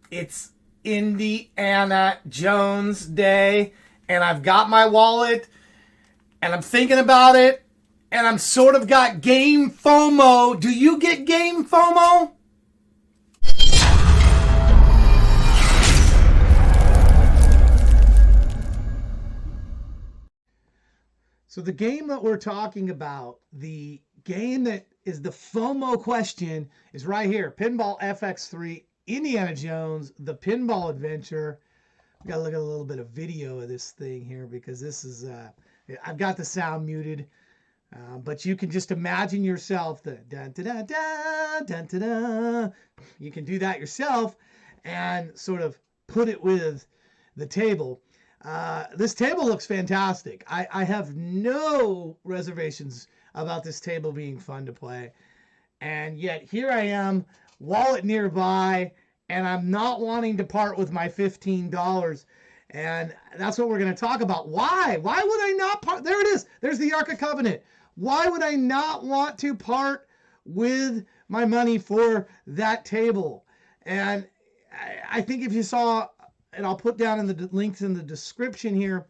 It's Indiana Jones Day, and I've got my wallet, and I'm thinking about it, and I'm sort of got game FOMO. Do you get game FOMO? So the game that we're talking about, the game that is the FOMO question, is right here. Pinball FX3, Indiana Jones, the Pinball Adventure. We got to look at a little bit of video of this thing here because this is, I've got the sound muted, but you can just imagine yourself the dun da da dun da da. You can do that yourself and sort of put it with the table. This table looks fantastic. I have no reservations about this table being fun to play. And yet here I am, wallet nearby, and I'm not wanting to part with my $15. And that's what we're going to talk about. Why? Why would I not part? There it is. There's the Ark of Covenant. Why would I not want to part with my money for that table? And I think if you saw, and I'll put down in the links in the description here,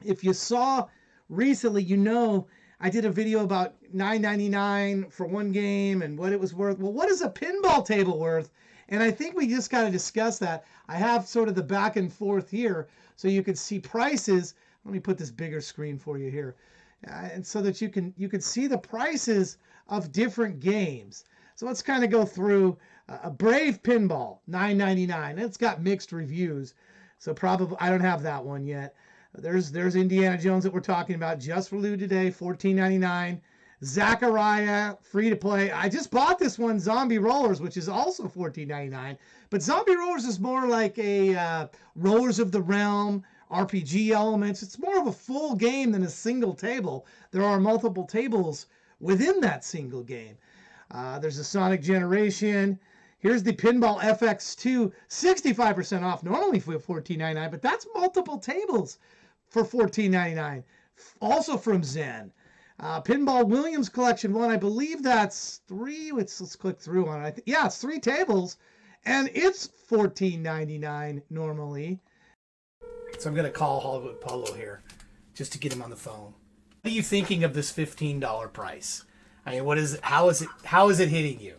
if you saw recently, you know I did a video about $9.99 for one game and what it was worth. Well, what is a pinball table worth? And I think we just got to discuss that. I have sort of the back and forth here so you can see prices. Let me put this bigger screen for you here, and so that you can see the prices of different games. So let's kind of go through a Brave Pinball, $9.99. It's got mixed reviews, so probably I don't have that one yet. There's Indiana Jones that we're talking about just for loot today, $14.99. Zachariah, free to play. I just bought this one, Zombie Rollers, which is also $14.99. But Zombie Rollers is more like a Rollers of the Realm, RPG elements. It's more of a full game than a single table. There are multiple tables within that single game. There's a Sonic Generation. Here's the Pinball FX2, 65% off, normally for $14.99, but that's multiple tables for $14.99. Also from Zen. Pinball Williams Collection 1, I believe that's 3. Let's click through on it. Yeah, it's 3 tables, and it's $14.99 normally. So I'm going to call Hollywood Polo here just to get him on the phone. What are you thinking of this $15 price? I mean, how is it hitting you?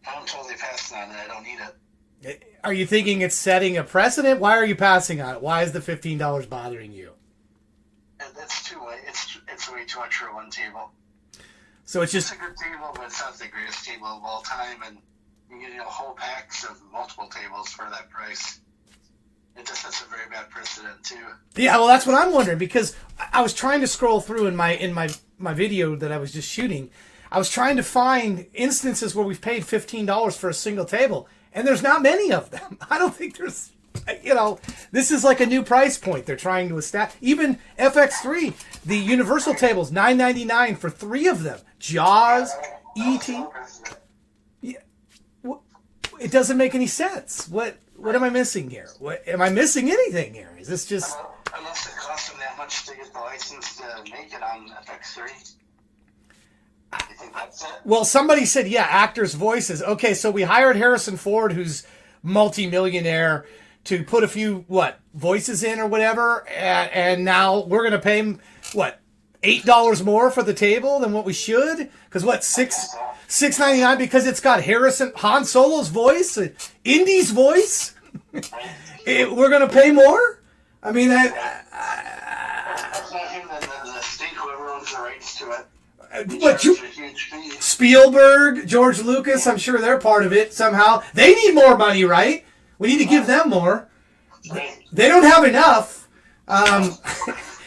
I'm totally passing on it. I don't need it. Are you thinking it's setting a precedent? Why are you passing on it? Why is the $15 bothering you? That's too late. It's way too much for one table. So it's just a good table, but it's not the greatest table of all time, and you get whole packs of multiple tables for that price. It just sets a very bad precedent too. Yeah, well, that's what I'm wondering, because I was trying to scroll through in my video that I was just shooting. I was trying to find instances where we've paid $15 for a single table, and there's not many of them. I don't think there's, this is like a new price point they're trying to establish. Even FX3, the Universal tables, $9.99 for 3 of them. Jaws, E.T. Yeah, it doesn't make any sense. What am I missing here? Am I missing anything here? Is this just... Unless it costs them that much to get the license to make it on FX3. You think that's it? Well, somebody said, yeah, actors' voices. Okay, so we hired Harrison Ford, who's multi-millionaire, to put a few, voices in or whatever, and now we're going to pay him, $8 more for the table than what we should? Because $6.99 because it's got Han Solo's voice, Indy's voice? We're going to pay more? I mean, that's not him, the state, whoever owns the rights to it. Spielberg, George Lucas, I'm sure they're part of it somehow. They need more money, right? We need to give them more. They don't have enough. And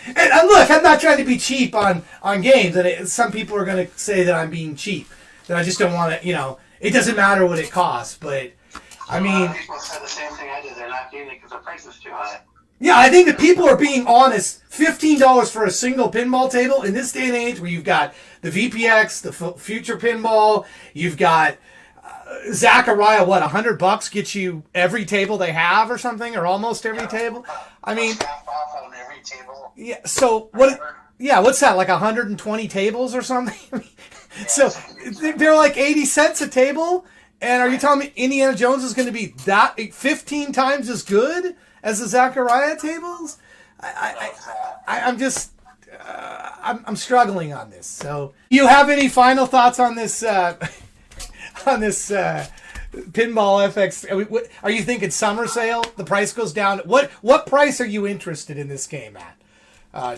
look, I'm not trying to be cheap on games. And some people are going to say that I'm being cheap. That I just don't want to, it doesn't matter what it costs. But, I mean... A lot of people said the same thing I did. They're not getting it because the price is too high. Yeah, I think that people are being honest. $15 for a single pinball table in this day and age where you've got the VPX, the Future Pinball, you've got Zachariah, $100 gets you every table they have or something, or almost every table? I mean... Half off on every table. Yeah, so what... Yeah, what's that, like 120 tables or something? So they're like 80 cents a table, And are you telling me Indiana Jones is going to be that 15 times as good as the Zachariah tables? I'm just I'm struggling on this. So, you have any final thoughts on this on this Pinball FX? Are you thinking summer sale? The price goes down. What price are you interested in this game at?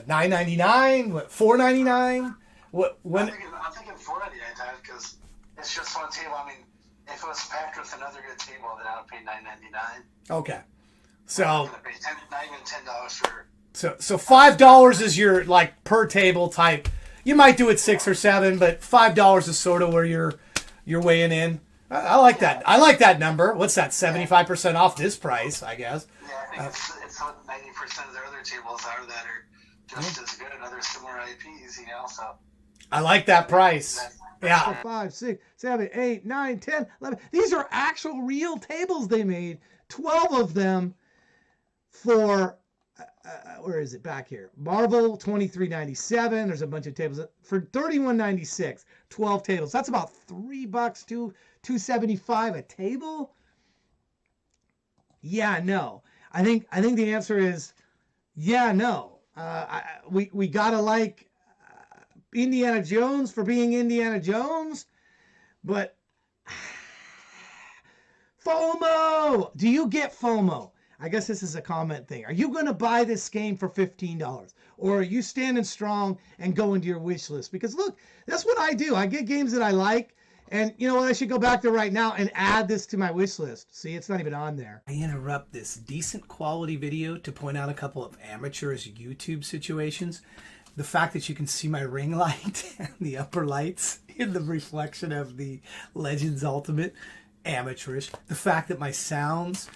$9.99? What, $4.99? What when? I'm thinking $4.99 because it's just one table. I mean, if it was packed with another good table, then I would pay $9.99. Okay, so I'm gonna pay not even $10 for. So $5 is your like per table type. You might do it 6 or 7, but $5 is sort of where you're weighing in. I like that. I like that number. What's that? 75% off this price, I guess. Yeah, I think it's what 90% of their other tables are that are just as good and other similar IPs, you know. So I like that price. Yeah. 5, 6, 7, 8, 9, 10, 11. These are actual real tables they made. 12 of them for where is it back here? Marvel $23.97. There's a bunch of tables for $31.96. 12 tables. That's about $3 to $2.75 a table. Yeah, no. I think the answer is yeah, no. We gotta like Indiana Jones for being Indiana Jones, but FOMO. Do you get FOMO? I guess this is a comment thing. Are you going to buy this game for $15? Or are you standing strong and going to your wish list? Because look, that's what I do. I get games that I like. And you know what? I should go back there right now and add this to my wish list. See, it's not even on there. I interrupt this decent quality video to point out a couple of amateurish YouTube situations. The fact that you can see my ring light and the upper lights in the reflection of the Legends Ultimate. Amateurish. The fact that my sounds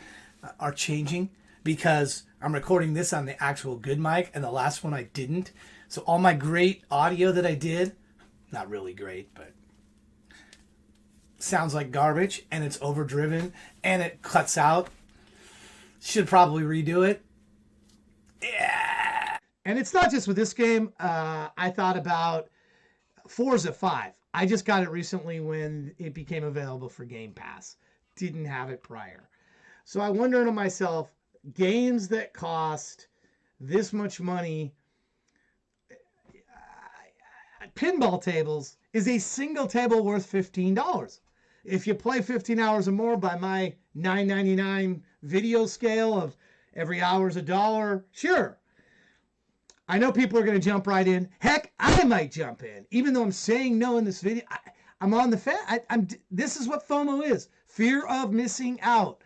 are changing because I'm recording this on the actual good mic and the last one I didn't. So all my great audio that I did, not really great, but sounds like garbage and it's overdriven and it cuts out. Should probably redo it. Yeah. And it's not just with this game. I thought about Forza 5. I just got it recently when it became available for Game Pass. Didn't have it prior. So I wonder to myself, games that cost this much money, pinball tables is a single table worth $15. If you play 15 hours or more by my $9.99 video scale of every hour's $1, sure. I know people are going to jump right in. Heck, I might jump in, even though I'm saying no in this video. I'm on the fence. This is what FOMO is: fear of missing out.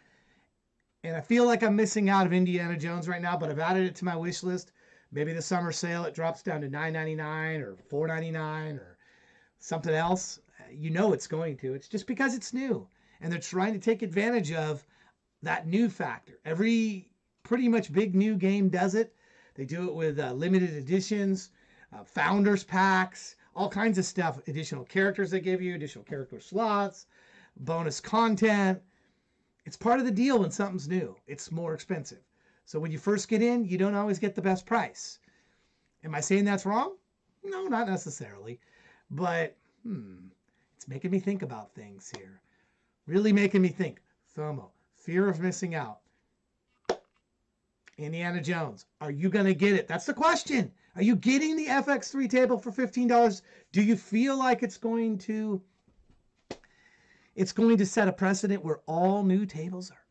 And I feel like I'm missing out of Indiana Jones right now, but I've added it to my wish list. Maybe the summer sale it drops down to $9.99 or $4.99 or something else. You know it's going to. It's just because it's new, and they're trying to take advantage of that new factor. Every pretty much big new game does it. They do it with limited editions, founders packs, all kinds of stuff. Additional characters they give you, additional character slots, bonus content. It's part of the deal when something's new. It's more expensive. So when you first get in, you don't always get the best price. Am I saying that's wrong? No, not necessarily. But it's making me think about things here. Really making me think. FOMO, fear of missing out. Indiana Jones, are you going to get it? That's the question. Are you getting the FX3 table for $15? Do you feel like it's going to set a precedent where all new tables are